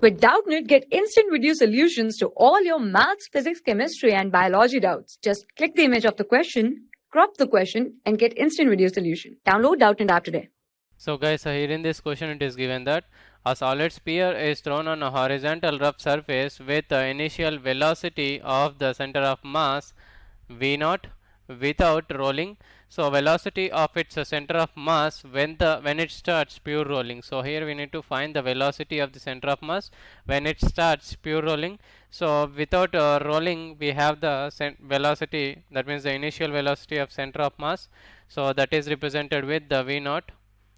With Doubtnut, get instant video solutions to all your maths, physics, chemistry, and biology doubts. Just click the image of the question, crop the question, and get instant video solution. Download Doubtnut app today. So guys, here in this question it is given that a solid sphere is thrown on a horizontal rough surface with the initial velocity of the center of mass v0 without rolling. So velocity of its center of mass when it starts pure rolling. So here we need to find the velocity of the center of mass when it starts pure rolling. So without rolling we have the velocity, that means the initial velocity of center of mass. So that is represented with the v0.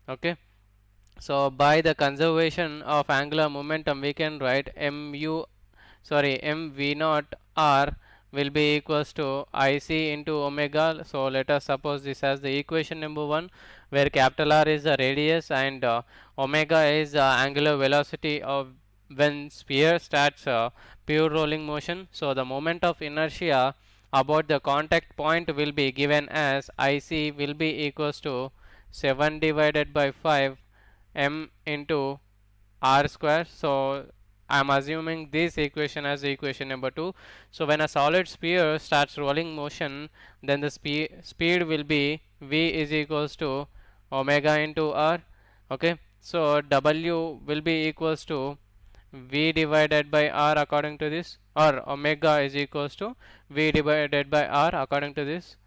Okay, so by the conservation of angular momentum we can write mv naught r will be equals to ic into omega. So let us suppose this as the equation number 1, where capital R is the radius and omega is the angular velocity of when sphere starts pure rolling motion. So the moment of inertia about the contact point will be given as ic will be equals to 7 divided by 5 m into r square. So I am assuming this equation as equation number 2. So when a solid sphere starts rolling motion, then the speed will be v is equals to omega into r. Okay, so w will be equals to v divided by r according to this, or omega is equals to v divided by r according to this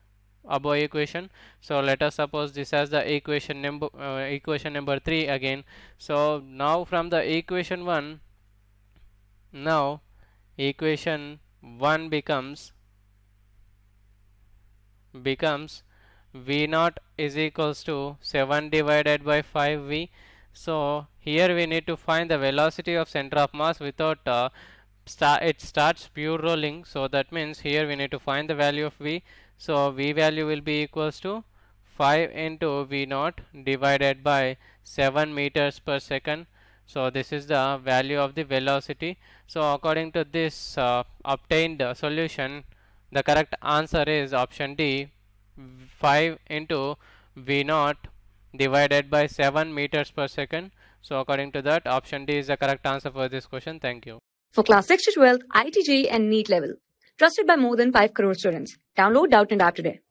above equation. So let us suppose this as the equation number 3 again. So now from the equation 1, now equation 1 becomes v naught is equals to 7 divided by 5v. So here we need to find the velocity of center of mass without it starts pure rolling. So that means here we need to find the value of v. So v value will be equals to 5 into v naught divided by 7 meters per second. So this is the value of the velocity. So according to this obtained solution, the correct answer is option D, 5 into v naught divided by 7 meters per second. So according to that, option D is the correct answer for this question. Thank you. For class 6 to 12, IIT JEE and NEET level. Trusted by more than 5 crore students. Download Doubtnut app today.